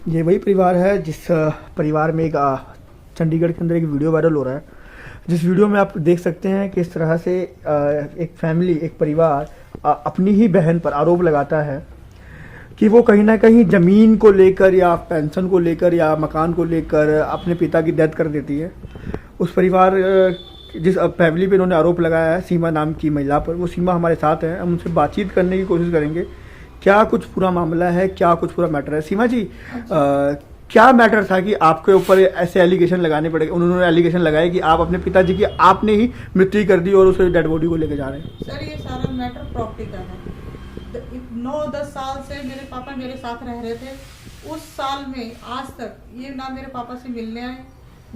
ये वही परिवार है जिस परिवार में एक चंडीगढ़ के अंदर एक वीडियो वायरल हो रहा है, जिस वीडियो में आप देख सकते हैं कि इस तरह से एक फैमिली, एक परिवार अपनी ही बहन पर आरोप लगाता है कि वो कहीं ना कहीं ज़मीन को लेकर या पेंशन को लेकर या मकान को लेकर अपने पिता की डेथ कर देती है। उस परिवार जिस फैमिली पे इन्होंने आरोप लगाया है सीमा नाम की महिला पर, वो सीमा हमारे साथ है। हम उनसे बातचीत करने की कोशिश करेंगे, क्या कुछ पूरा मामला है, क्या कुछ पूरा मैटर है। सीमा जी, क्या मैटर था कि आपके ऊपर ऐसे एलिगेशन लगाने पड़े? उन्होंने एलिगेशन लगाया कि आप अपने पिताजी की आपने ही मृत्यु कर दी और उसे डेड बॉडी को लेकर जा रहे हैं। सर, ये सारा मैटर प्रॉपर्टी का है। 9-10 साल से मेरे पापा मेरे साथ रह रहे थे। उस साल में आज तक ये ना मेरे पापा से मिलने आए,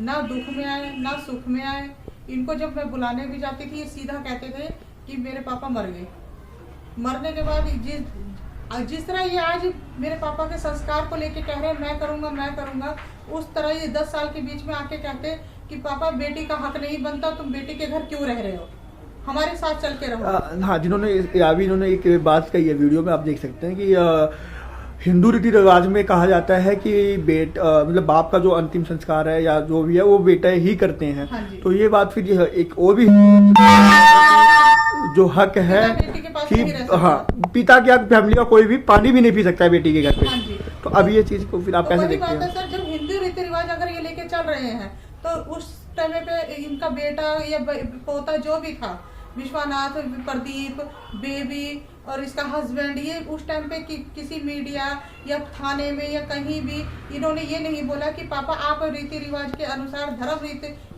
ना दुख में आए, ना सुख में आए। इनको जब मैं बुलाने भी जाती थी, ये सीधा कहते थे कि मेरे पापा मर गए। मरने के बाद जिस तरह ये आज मेरे पापा के संस्कार को लेके कह रहे हैं मैं करूंगा, उस तरह ये 10 साल के बीच में आके कहते कि पापा बेटी का हक नहीं बनता, तुम बेटी के घर क्यों रह रहे हो, हमारे साथ चल के रहो। हाँ, इन्होंने एक बात कही है वीडियो में, आप देख सकते हैं कि हिंदू रीति रिवाज में कहा जाता है कि मतलब बाप का जो अंतिम संस्कार है या जो भी है वो बेटा ही करते हैं। हाँ, तो ये बात फिर एक और भी जो हक है कि हाँ, पिता की फैमिली का कोई भी पानी भी नहीं पी सकता है बेटी के घर पे। हाँ, तो अब ये चीज को फिर आप कैसे देखते हैं? सर, जब हिंदू रीति रिवाज अगर ये लेके चल रहे हैं तो उस टाइम पे इनका बेटा या पोता जो भी था, विश्वनाथ, प्रदीप, बेबी और इसका हस्बैंड, ये उस टाइम पे किसी मीडिया या थाने में या कहीं भी इन्होंने ये नहीं बोला कि पापा आप रीति रिवाज के अनुसार,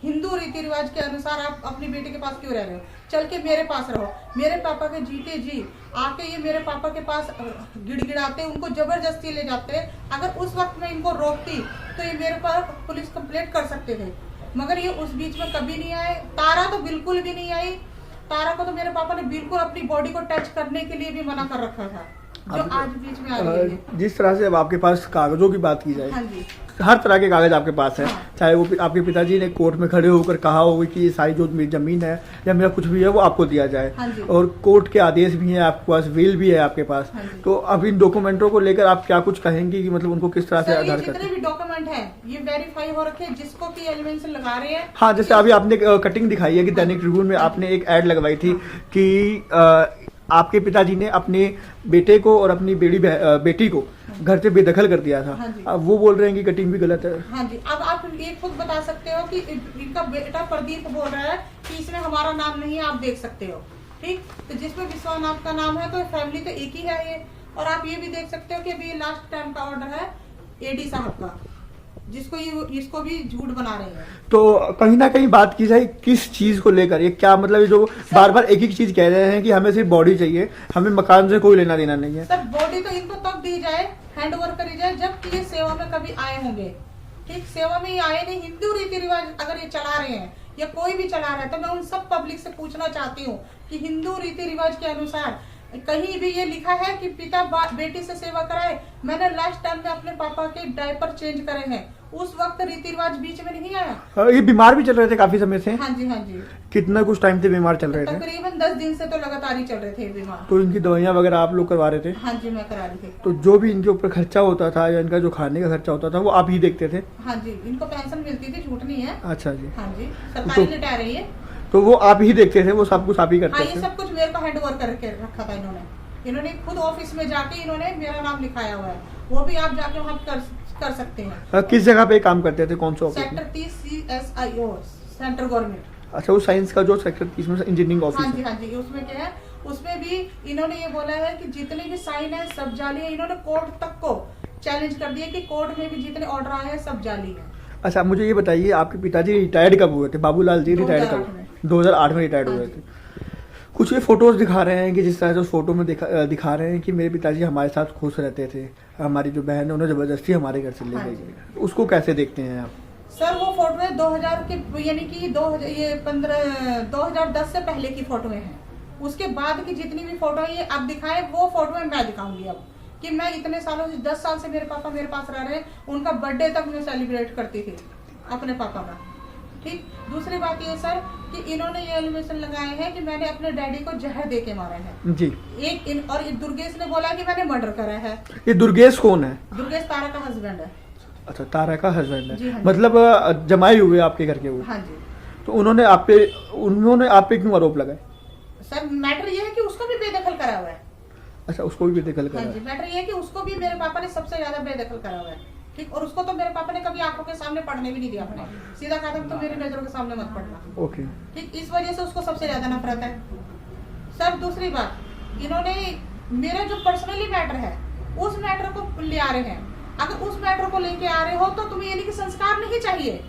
हिंदू रीति रिवाज के अनुसार आप अपनी बेटी के पास क्यों रह रहे हो, चल के मेरे पास रहो। मेरे पापा के जीते जी आके ये मेरे पापा के पास गिड़गिड़ाते, उनको जबरदस्ती ले जाते। अगर उस वक्त में इनको रोकती तो ये मेरे पर पुलिस कंप्लेंट कर सकते थे, मगर ये उस बीच में कभी नहीं आए। तारा तो बिल्कुल भी नहीं आई। तारा को तो मेरे पापा ने बिल्कुल अपनी बॉडी को टच करने के लिए भी मना कर रखा था, जो आज बीच में आ गई है। जिस तरह से अब आपके पास कागजों की बात की जाए, हाँ जी, हर तरह के कागज आपके पास है। हाँ। चाहे वो आपके पिताजी ने कोर्ट में खड़े होकर कहा होगा कि ये सारी जो मेरी जमीन है या मेरा कुछ भी है वो आपको दिया जाए, हाँ जी, और कोर्ट के आदेश भी हैं आपके पास, विल भी है आपके पास। हाँ, तो अब इन डॉक्यूमेंटों को लेकर आप क्या कुछ कहेंगे कि मतलब उनको किस तरह से आधार करते जितने भी डॉक्यूमेंट हैं ये वेरीफाई हो रखे हैं, जिसको भी एलिमेंट्स लगा रहे हैं। हाँ, जैसे अभी आपने कटिंग दिखाई है कि दैनिक ट्रिब्यून में आपने एक ऐड लगवाई थी कि आपके पिताजी ने अपने बेटे को और अपनी बेटी को घर से बेदखल कर दिया था। हाँ जी। अब वो बोल रहे हैं कि कटिंग भी गलत है। हाँ जी, अब आप ये खुद बता सकते हो कि इनका बेटा प्रदीप बोल रहा है कि इसमें हमारा नाम नहीं है, आप देख सकते हो। ठीक, तो जिसमें विश्वनाथ का नाम है तो फैमिली तो एक ही है ये। और आप ये भी देख सकते हो कि अभी लास्ट टाइम का ऑर्डर है एडी साहब का, जिसको इसको भी झूठ बना रहे हैं। तो कहीं ना कहीं बात की जाए किस चीज को लेकर, ये क्या मतलब ये जो बार बार एक ही चीज कह रहे हैं कि हमें सिर्फ बॉडी चाहिए, हमें मकान से कोई लेना देना नहीं है। सर, बॉडी तो इनको तब दी जाए, हैंड ओवर करी जाए जब ये सेवा में कभी आए होंगे। ठीक, सेवा में ये आए नहीं। हिंदू रीति रिवाज अगर ये चला रहे हैं या कोई भी चला रहा है तो मैं उन सब पब्लिक से पूछना चाहती हूँ कि हिंदू रीति रिवाज के अनुसार कहीं भी ये लिखा है कि पिता बेटी से सेवा कराए? मैंने लास्ट टाइम में अपने पापा के डायपर चेंज करे हैं, उस वक्त रीति रिवाज बीच में नहीं आया। ये बीमार भी चल रहे थे काफी समय से? हाँ जी, हाँ जी। कितना कुछ टाइम से बीमार चल रहे थे? तकरीबन 10 दिन से तो लगातार ही चल रहे थे बीमार। तो इनकी दवाइयाँ वगैरह आप लोग करवा रहे थे? हाँ जी, मैं करा रही थी। तो जो भी इनके ऊपर खर्चा होता था या इनका जो खाने का खर्चा होता था वो आप ही देखते थे? हाँ जी, इनको पेंशन मिलती थी, झूठ नहीं है। अच्छा जी। हाँ जी, सरकारी रिटायर है ये। तो वो आप ही देखते थे, वो सब कुछ आप ही करते हाँ, थे? ये सब कुछ मेरे को हैंड ओवर करके रखा था इन्होंने खुद ऑफिस में जाके इन्होंने मेरा नाम लिखाया हुआ है, वो भी आप जाके वहाँ कर सकते हैं। किस जगह पे काम करते थे, कौन सा office? Sector 30 CSIO, central government. अच्छा, वो साइंस का जो सेक्टर 30 में इंजीनियरिंग ऑफिस? हाँ जी, हाँ जी। उसमें क्या है, उसमें भी इन्होंने ये बोला है कि जितने भी साइन है सब जाली है। इन्होंने कोर्ट तक को चैलेंज कर दिया कि कोर्ट में भी जितने ऑर्डर आए हैं सब जाली है। अच्छा, मुझे ये बताइए आपके पिताजी रिटायर्ड कब हुए थे? बाबूलाल जी रिटायर्ड कब? 2008 में रिटायर्ड हुए थे। कुछ ये फोटोज दिखा रहे हैं कि जिस तरह से उस फोटो में दिखा रहे हैं कि मेरे पिताजी हमारे साथ खुश रहते थे, हमारी जो बहन है उन्हें जबरदस्ती हमारे घर से ले गई। उसको कैसे देखते हैं आप? सर, वो फोटो है 2000 के, यानी कि 2010 से पहले की फोटो हैं। उसके बाद की जितनी भी फोटो है ये अब दिखाए, वो फोटो है मैं दिखाऊंगी अब कि मैं इतने सालों से 10 साल से मेरे पापा मेरे पास रह रहे हैं, उनका बर्थडे तक मैं सेलिब्रेट करती थी अपने पापा का। ठीक, दूसरी बात ये सर कि इन्होंने ये एलिगेशन लगाए हैं कि मैंने अपने डैडी को जहर दे के मारा है जी। और दुर्गेश ने बोला कि मैंने मर्डर करा है। ये दुर्गेश कौन है? दुर्गेश तारा का हस्बैंड है। अच्छा, तारा का हस्बैंड जी, है, हाँ। मतलब जमाई हुए आपके घर के वो। हाँ जी तो उन्होंने आप पे क्यों आरोप लगाए? सर, मैटर ये है कि उसको भी बेदखल करा हुआ है। अच्छा, उसको भी बेदखल हाँ करा जी, है। मैटर ये है कि उसको भी मेरे पापा ने सबसे ज्यादा बेदखल करा हुआ है। ठीक, और उसको तो मेरे पापा ने कभी आंखों के सामने पढ़ने भी नहीं दिया अपने। सीधा कहा था, तो मेरी नजरों के सामने मत पढ़ना। ओके। ठीक, इस वजह से उसको सबसे ज्यादा नफरत है। सर दूसरी बात, इन्होंने मेरा जो पर्सनली मैटर है उस मैटर को ले आ रहे हैं। अगर उस मैटर को लेके आ रहे हो तो तुम्हें यानी कि संस्कार नहीं चाहिए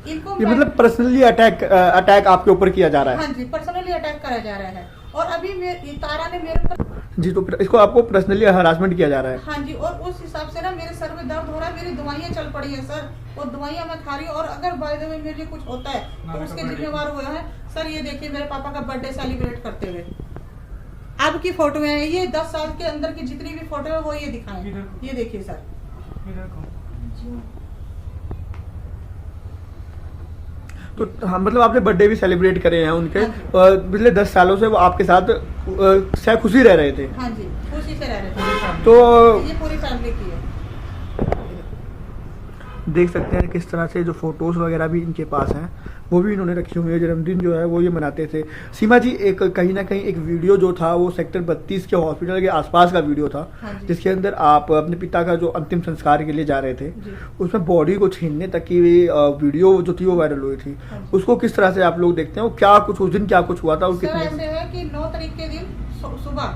इनको। ये मतलब पर्सनली अटैक आपके ऊपर किया जा रहा है? हाँ जी, पर्सनली अटैक करा जा रहा है। और अभी तारा ने मेरे ऊपर जी, तो इसको आपको पर्सनली हरासमेंट किया जा रहा है? हाँ जी, और उस हिसाब से ना मेरे सर में दर्द हो रहा है, मेरी दवाइयाँ चल पड़ी है सर, और दवाइयाँ मैं खा रही हूँ। और अगर बाय द वे मेरे कुछ होता है तो उसके जिम्मेवार हुए हैं सर। ये देखिए मेरे पापा का बर्थडे सेलिब्रेट करते हुए अब की फोटो है ये। 10 साल के अंदर की जितनी भी फोटो है वो ये दिखाएं। ये देखिए सर, तो हाँ, मतलब आपने बर्थडे भी सेलिब्रेट करे हैं उनके। हाँ पिछले 10 सालों से वो आपके साथ शायद खुशी रह रहे थे। हाँ जी, खुशी से रह रहे थे। तो ये पूरी फैमिली की है। देख सकते हैं किस तरह से जो फोटोज वगैरह भी इनके पास हैं वो भी इन्होंने रखी हुई है। जन्मदिन जो है वो ये मनाते थे। सीमा जी, एक कहीं ना कहीं एक वीडियो जो था वो सेक्टर 32 के हॉस्पिटल के आसपास का वीडियो था, हाँ जी। जिसके अंदर आप अपने पिता का जो अंतिम संस्कार के लिए जा रहे थे, जी। उसमें बॉडी को छीनने तक की वीडियो जो थी वो वायरल हुई थी। हाँ जी। उसको किस तरह से आप लोग देखते हैं? वो क्या कुछ उस दिन क्या कुछ हुआ था और सर कितने? ऐसे है कि 9 तारीख के दिन सुबह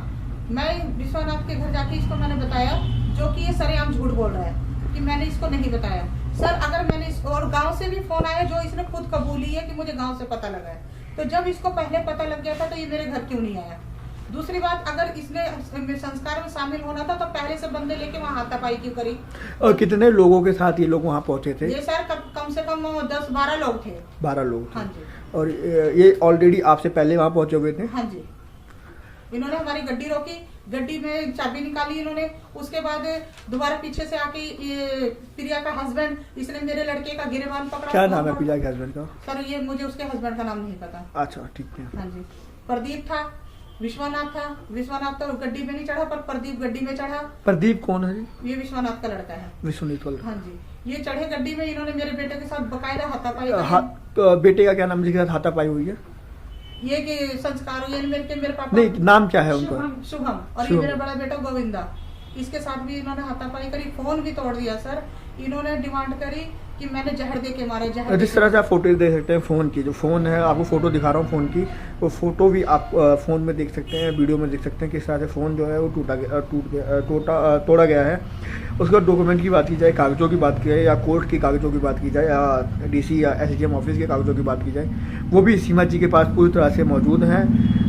मैं विश्वनाथ के घर जाके इसको मैंने बताया, जो कि ये सरेआम झूठ बोल रहा है कि मैंने इसको नहीं बताया। सर अगर मैंने और गांव से भी फोन आया जो इसने खुद कबूली है कि मुझे गांव से पता लगा है। तो जब इसको पहले पता लग गया था तो ये मेरे घर क्यों नहीं आया? दूसरी बात, अगर इसने संस्कार में शामिल होना था तो पहले से बंदे लेके वहाँ हाथापाई क्यों करी? और कितने लोगों के साथ ये लोग वहाँ पहुंचे थे? ये सर कम से कम 10-12 लोग थे। 12 लोग थे। हाँ जी। और ये ऑलरेडी आपसे पहले वहाँ पहुंचे हुए थे? हाँ जी, इन्होंने हमारी गड्डी रोकी, गड्डी में चाबी निकाली इन्होंने। उसके बाद दोबारा पीछे से आके ये प्रिया का हस्बैंड, इसने मेरे लड़के का गिरेबान पकड़ा। क्या नाम है प्रिया के हस्बैंड का? सर ये मुझे उसके हस्बैंड का नाम नहीं पता। अच्छा, ठीक है। हाँ जी, प्रदीप था, विश्वनाथ था। विश्वनाथ तो गड्डी में नहीं चढ़ा पर प्रदीप गड्डी में चढ़ा। प्रदीप कौन है जी? ये विश्वनाथ का लड़का है। विश्वनीत वाला। हाँ जी, ये चढ़े गड्डी में, इन्होंने मेरे बेटे के साथ बकायदा हाथापाई तो बेटे का क्या नाम जिसके साथ हाथापाई हुई है? ये कि संस्कार हुए मेरे पापा। नहीं, नाम क्या है उनका? शुभम। और ये शुभम। मेरा बड़ा बेटा गोविंदा, इसके साथ भी इन्होंने हाथापाई करी, फोन भी तोड़ दिया सर। इन्होंने डिमांड करी कि मैंने जहर दे के मारे। जहर जिस तरह से आप फोटो देख सकते हैं फ़ोन की, जो फ़ोन है आपको फ़ोटो दिखा रहा हूँ फ़ोन की, वो फ़ोटो भी आप फ़ोन में देख सकते हैं, वीडियो में देख सकते हैं किस तरह से फ़ोन जो है वो तोड़ा गया है। उसका डॉक्यूमेंट की बात की जाए, कागज़ों की बात की जाए, या कोर्ट के कागज़ों की बात की जाए, या डीसी या एसडीएम ऑफिस के कागज़ों की बात की जाए, वो भी सीमा जी के पास पूरी तरह से मौजूद हैं।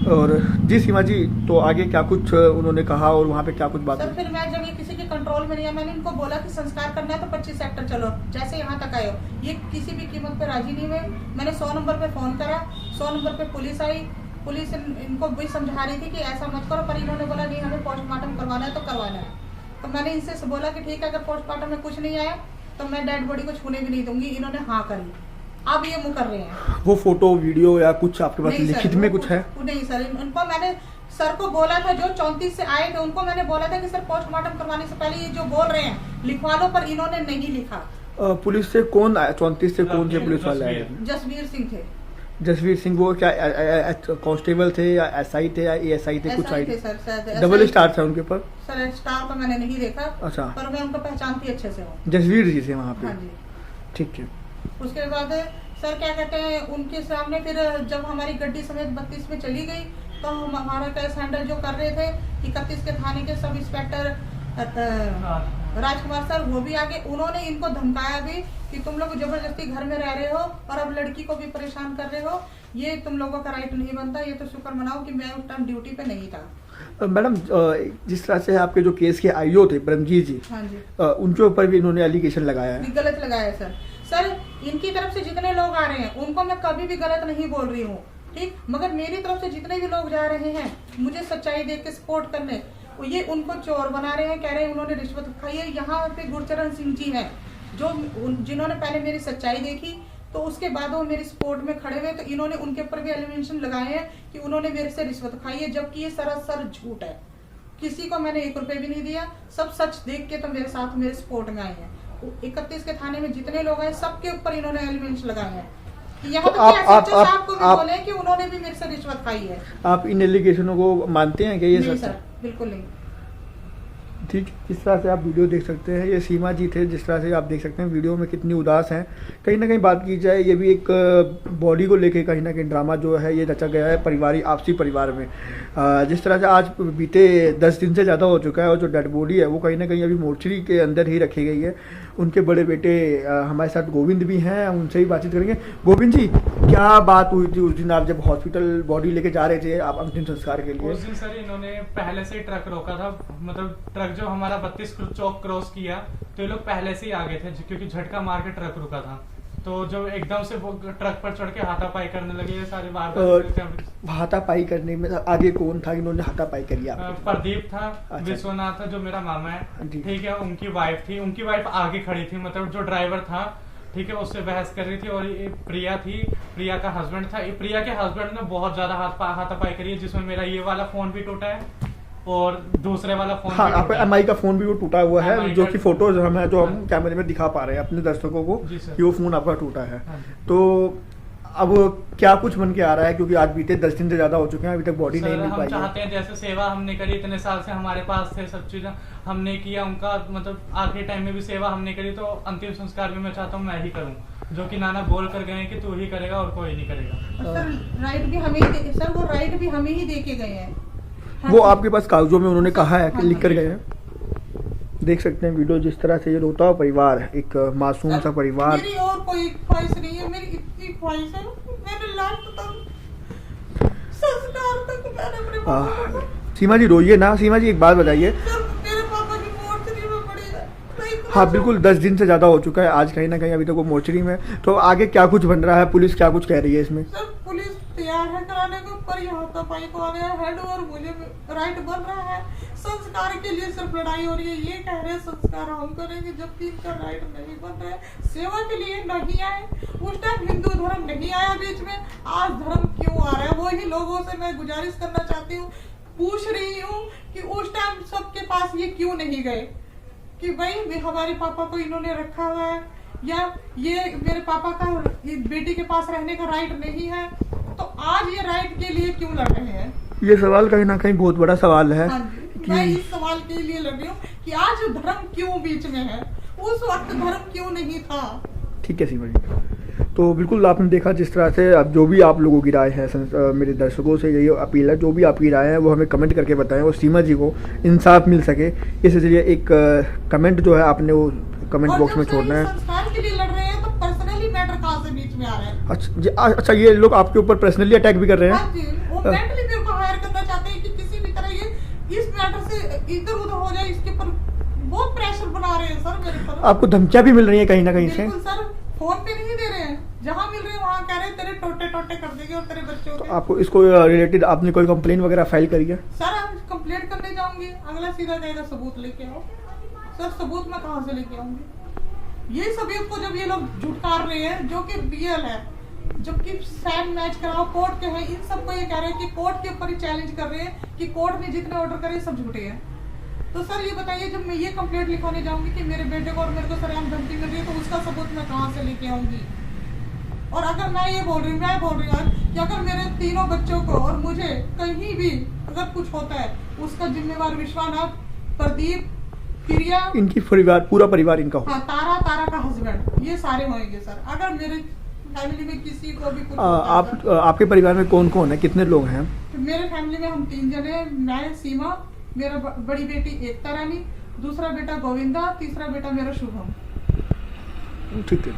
और जी सीमा जी, तो आगे क्या कुछ उन्होंने कहा और वहाँ पे क्या कुछ बात सर हुई? फिर मैं जब ये किसी के कंट्रोल में नहीं है, मैंने इनको बोला कि संस्कार करना है तो 25 सेक्टर चलो, जैसे यहाँ तक आए हो। ये किसी भी कीमत पे राजी नहीं हुए। मैंने 100 नंबर पे फोन करा, 100 नंबर पे पुलिस आई। पुलिस इनको भी समझा रही थी कि ऐसा मत करो, पर इन्होंने बोला नहीं हमें पोस्टमार्टम करवाना है तो करवाना है। तो मैंने इनसे बोला कि ठीक है, अगर पोस्टमार्टम में कुछ नहीं आया तो मैं डेड बॉडी को छूने भी नहीं दूंगी। इन्होंने हाँ करी, अब ये मुकर रहे हैं। वो फोटो वीडियो या कुछ आपके पास नहीं लिखित सर, में कुछ है? नहीं सर, उनको मैंने सर को बोला था, जो 34 से आए थे उनको मैंने बोला था कि सर पोस्टमार्टम करवाने से पहले ये जो बोल रहे हैं लिखवा लो, पर इन्होंने नहीं लिखा। पुलिस से कौन आया? 34 से कौन से पुलिस वाले आए? जसवीर सिंह थे। जसवीर सिंह, वो क्या कांस्टेबल थे या एसआई थे या एएसआई थे? कुछ आई थे सर, शायद डबल स्टार था उनके ऊपर? सर स्टार तो मैंने नहीं देखा, अच्छा। पर मैं उनको पहचानती अच्छे से हूँ। जसवीर जी थे वहाँ पे? हाँ जी। ठीक है। उसके बाद सर क्या कहते हैं, उनके सामने फिर जब हमारी गड्डी समेत 32 में चली गई तो हम हमारा केस हैंडल जो कर रहे थे 31 के थाने के सब इंस्पेक्टर राजकुमार सर, वो भी आगे। उन्होंने इनको धमकाया भी कि तुम लोग जबरदस्ती घर में रह रहे हो और अब लड़की को भी परेशान कर रहे हो, ये तुम लोगों का राइट नहीं बनता। ये तो शुक्र मनाओ कि मैं उस टाइम ड्यूटी पे नहीं था। मैडम, जिस तरह से आपके जो केस के आईओ थे ब्रह्मजीत जी, हाँ जी, उनके ऊपर भी इन्होंने एलिगेशन लगाया है। गलत लगाया सर। सर इनकी तरफ से जितने लोग आ रहे हैं उनको मैं कभी भी गलत नहीं बोल रही हूँ, ठीक, मगर मेरी तरफ से जितने भी लोग जा रहे हैं मुझे सच्चाई देख के सपोर्ट करने, ये उनको चोर बना रहे हैं, कह रहे हैं उन्होंने रिश्वत खाई है। यहाँ पे गुरचरण सिंह जी हैं जो जिन्होंने पहले मेरी सच्चाई देखी तो उसके बाद वो मेरी सपोर्ट में खड़े हुए, तो इन्होंने उनके ऊपर भी एलिगेशन लगाए हैं कि उन्होंने मेरे से रिश्वत खाई है, जबकि ये सरासर झूठ है। किसी को मैंने 1 रुपए भी नहीं दिया, सब सच देख के तो मेरे साथ मेरे सपोर्ट में आए हैं। 31 के थाने में जितने लोग हैं सबके ऊपर इन्होंने एलिमेंट्स लगाए हैं। यहाँ तो तक कि आप SHO साहब को भी आप बोले कि उन्होंने भी मेरे से रिश्वत खाई है। आप इन एलिगेशनों को मानते हैं कि ये नहीं सच है? सर, बिल्कुल नहीं। ठीक, जिस तरह से आप वीडियो देख सकते हैं, ये सीमा जी थे। जिस तरह से आप देख सकते हैं वीडियो में कितनी उदास हैं। कहीं ना कहीं बात की जाए, ये भी एक बॉडी को लेके कहीं ना कहीं ड्रामा जो है ये रचा गया है पारिवारिक आपसी परिवार में। जिस तरह से आज बीते 10 दिन से ज़्यादा हो चुका है और जो डेड बॉडी है वो कहीं ना कहीं अभी मोर्चरी के अंदर ही रखी गई है। उनके बड़े बेटे हमारे साथ गोविंद भी हैं, उनसे ही बातचीत करेंगे। गोविंद जी, क्या बात हुई थी उस दिन आप जब हॉस्पिटल बॉडी लेके जा रहे थे आप अंतिम संस्कार के लिए? उस दिन सर इन्होंने पहले से ही ट्रक रोका था, मतलब ट्रक जो हमारा 32 चौक क्रॉस किया तो ये लोग पहले से ही आ गए थे, क्योंकि झटका मार के ट्रक रुका था। तो जो एकदम से वो ट्रक पर चढ़ के हाथापाई करने लगे, ये सारे बार हाथापाई करने में आगे कौन था इन्होंने हाथापाई करी? आप प्रदीप था, अच्छा। विश्वनाथ था जो मेरा मामा है, जी। ठीक है, उनकी वाइफ थी, उनकी वाइफ आगे खड़ी थी, मतलब जो ड्राइवर था, ठीक है, उससे बहस कर रही थी। और ये प्रिया थी, प्रिया का हस्बैंड था। प्रिया के हस्बैंड ने बहुत ज्यादा हाथापाई करी है, जिसमें मेरा ये वाला फोन भी टूटा है और दूसरे वाला फोन हाँ, आपका एमआई का फोन भी वो टूटा हुआ है, MI जो का- कि फोटोज हम जो हम हाँ। कैमरे में दिखा पा रहे हैं अपने दर्शकों को जी सर। कि वो फोन आपका टूटा है। हाँ जी। तो अब क्या कुछ बन के आ रहा है, क्योंकि आज बीते 10 दिन से ज्यादा हो चुके हैं, अभी तक बॉडी नहीं सर मिल हम पाई है। चाहते हैं जैसे सेवा हमने करी इतने साल से हमारे पास थे, सब चीजें हमने किया, उनका मतलब आखिरी टाइम में भी सेवा हमने करी, तो अंतिम संस्कार भी मैं चाहता हूँ मैं ही करूँ, जो कि नाना बोल कर गए हैं कि तू ही करेगा और कोई नहीं करेगा। और सर राइट भी हमें ही सर वो राइट भी हमें ही दे के गए हैं। वो आपके पास कागजों में उन्होंने कहा है कि हाँ, लिख कर गए हैं। देख सकते हैं वीडियो, जिस तरह से ये रोता हुआ परिवार, एक मासूम सा परिवार। मेरी और कोई ख्वाहिश नहीं है, मेरी इतनी ख्वाहिश है, मैंने लास्ट तक संस्कार तक मैंने अपने पापा को। सीमा जी रोइए ना। सीमा जी एक बात बताइए। सर मेरे पापा की मोर्चरी में पड़ी है। मैं इतना हाँ बिल्कुल, 10 दिन से ज़्यादा हो चुका है, आज कहीं ना कहीं अभी तक वो मोर्चरी में। तो आगे क्या कुछ बन रहा है, पुलिस क्या कुछ कह रही है इसमें? सर पुलिस तैयार है कराने को, पर यहाँ हाथापाई को आ गया हेड और मुझे राइट बन रहा है। संस्कार के लिए सिर्फ लड़ाई हो रही है, ये कह रहे हैं संस्कार हम करेंगे, जबकि इनका राइट नहीं बन रहा है। सेवा के लिए नहीं आए, उस टाइम हिंदू धर्म नहीं आया बीच में, आज धर्म क्यों आ रहा है? वही लोगों से मैं गुजारिश करना चाहती हूँ, पूछ रही हूँ कि उस टाइम सबके पास ये क्यों नहीं गए कि भाई हमारे पापा को इन्होंने रखा हुआ है, या ये मेरे पापा का बेटी के पास रहने का राइट नहीं है, तो आज ये राइट के लिए क्यों लड़ रहे हैं? ये सवाल कहीं ना कहीं बहुत बड़ा सवाल है। हाँ जी, मैं इस सवाल के लिए लड़ रही हूँ कि आज धर्म क्यों बीच में है, उस वक्त धर्म क्यों नहीं था? ठीक है सीमा जी, तो बिल्कुल आपने देखा जिस तरह से अब जो भी आप लोगों की राय है, मेरे दर्शकों से यही अपील है, जो भी आपकी राय है वो हमें कमेंट करके बताएं और सीमा जी को इंसाफ मिल सके। इस इसलिए एक कमेंट जो है आपने वो कमेंट और बॉक्स जब में से छोड़ना ये है। संस्कार के लिए लड़ रहे हैं तो पर्सनली मैटर कहाँ से बीच में आ रहा है? अच्छा, ये लोग आपके ऊपर पर्सनली अटैक भी कर रहे हैं? हाँ जी, वो मेंटली मेरे को हायर करना चाहते हैं कि किसी भी तरह ये इस मैटर से इधर उधर हो जाए, इसके ऊपर बहुत प्रेशर बना रहे हैं सर मेरे पर। आपको धमकियां भी मिल रही है कहीं ना कहीं से? बिल्कुल सर, फोन पे नहीं दे रहे हैं, जहाँ मिल रहे हैं वहाँ कह रहे हैं तेरे टोटे टोटे कर देंगे और तेरे बच्चों तो के। आपको इसको रिलेटेड आपने कोई कंप्लेन वगैरह फाइल करी है? सर हम कंप्लेंट करने जाऊंगी, अगला सीधा कहेगा सबूत लेके आओ। सर सबूत मैं कहाँ से लेके आऊंगी? ये सबूत को जब ये लोग झुटकार रहे हैं जो कि रियल है, जबकि सैंड मैच कराओ कोर्ट के हैं, इन सबको ये कह रहे हैं कि कोर्ट के ऊपर ही चैलेंज कर रहे हैं कि कोर्ट ने जितने ऑर्डर करे सब झूठे हैं। तो सर ये बताइए, जब मैं ये कंप्लेंट लिखवाने जाऊंगी कि मेरे बेटे को और मेरे को सरेआम धमकी मिल रही है, तो उसका सबूत मैं कहाँ से लेके आऊंगी? और अगर मैं ये बोल रही हूँ, मैं बोल रही हूँ कि अगर मेरे तीनों बच्चों को और मुझे कहीं भी अगर कुछ होता है, उसका जिम्मेवार विश्वनाथ, प्रदीप, प्रिया, इनकी पूरा परिवार इनका हो। हाँ तारा का हस्बैंड, ये सारे होंगे सर। अगर मेरे फैमिली में किसी को भी कुछ होता है सर, आपके परिवार में कौन कौन है, कितने लोग हैं? तो मेरे फैमिली में हम 3 जने हैं, मैं, सीमा, मेरा बड़ी बेटी एकता रानी, दूसरा बेटा गोविंदा, तीसरा बेटा मेरा शुभम। ठीक है।